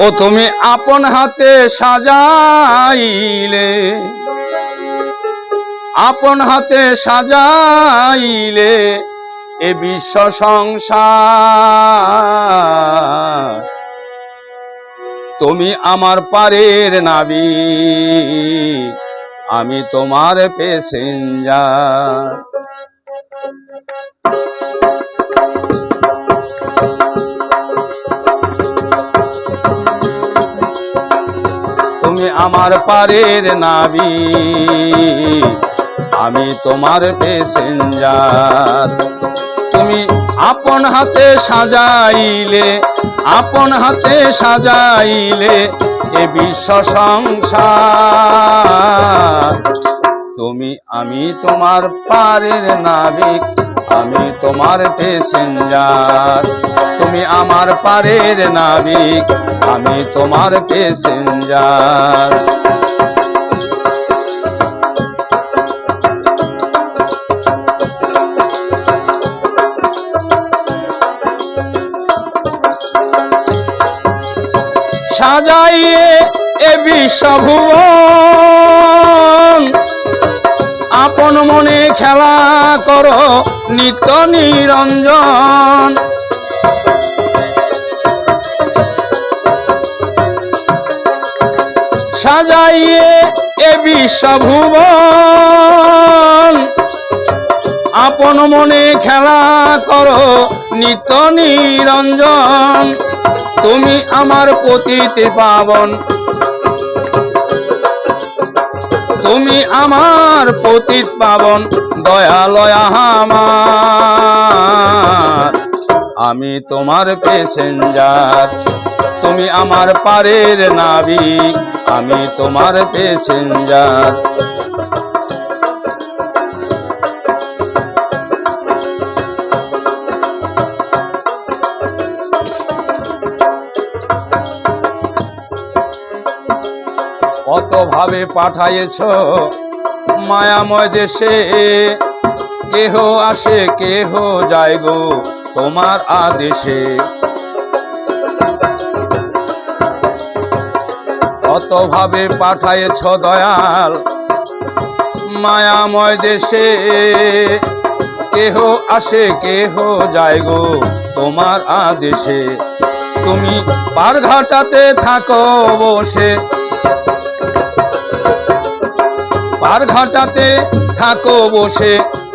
ও তুমি আপন হাতে সাজাইলে, আপন হাতে সাজাইলে এ বিশ্ব সংসার। তুমি আমার পারের নাবিক, আমি তোমার প্যাসেঞ্জার। তুমি আমার পারের নাবিক, আমি তোমার প্যাসেঞ্জার। তুমি আপন হাতে সাজাইলে, আপন হাতে সাজাইলে এ বিশ্ব সংসার। তুমি আমি তোমার পারের নাবিক, আমি তোমার প্যাসেঞ্জার। তুমি আমার পারের নাবিক, আমি তোমার প্যাসেঞ্জার। সাজাইয়ে এ বিশ্বভুবন, আপন মনে খেলা করো নিত্য নিরঞ্জন। সাজাইয়ে এ বিশ্বভুবন, আপন মনে খেলা করো নিত্য নিরঞ্জন। তুমি আমার পতিত পাবন, তুমি আমার পতিত পাবন দয়ালয়া আমার। আমি তোমার প্যাসেঞ্জার, তুমি আমার পারের নাবিক, আমি তোমার প্যাসেঞ্জার। কত ভাবে পাঠাইছ মায়াময় দেশে, কেহ আসে কেহ যায় গো তোমার আদেশে। কত ভাবে পাঠাইছ দয়াল মায়াময় দেশে, কেহ আসে কেহ যায় গো তোমার আদেশে। তুমি পার ঘাটাতে থাকো বসে, পার ঘাটাতে থাকো বসে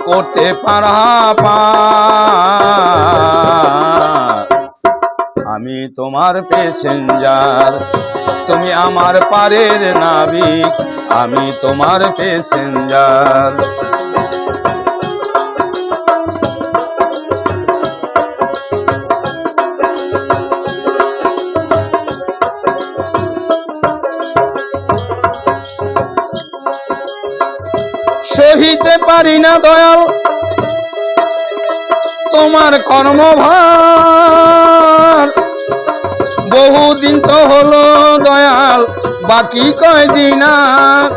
করতে পারাপার। আমি তোমার প্যাসেঞ্জার, তুমি আমার পারের নাবিক, আমি তোমার প্যাসেঞ্জার। সহিতে পারি না দয়াল তোমার কর্মভার। বহুদিন তো হলো দয়াল, বাকি কয়দিন আর।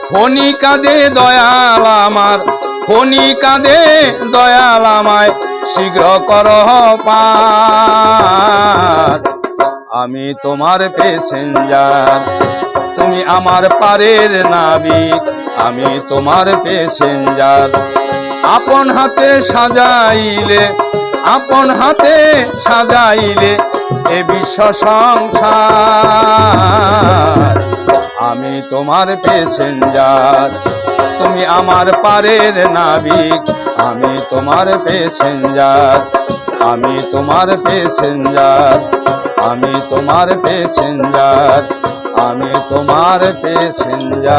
ফণি কাঁদে দয়াল আমার, ফণি কাঁদে দয়াল আমায় শীঘ্র করহ পার। আমি তোমার প্যাসেঞ্জার, তুমি আমার পারের নাবিক, আমি তোমার প্যাসেঞ্জার। আপন হাতে সাজাইলে, আপন হাতে সাজাইলে এ বিশ্ব সংসার। আমি তোমার প্যাসেঞ্জার, তুমি আমার পারের নাবিক, আমি তোমার প্যাসেঞ্জার। আমি তোমার প্যাসেঞ্জার, আমি তোমার প্যাসেঞ্জার, আমি তোমার প্যাসেঞ্জার।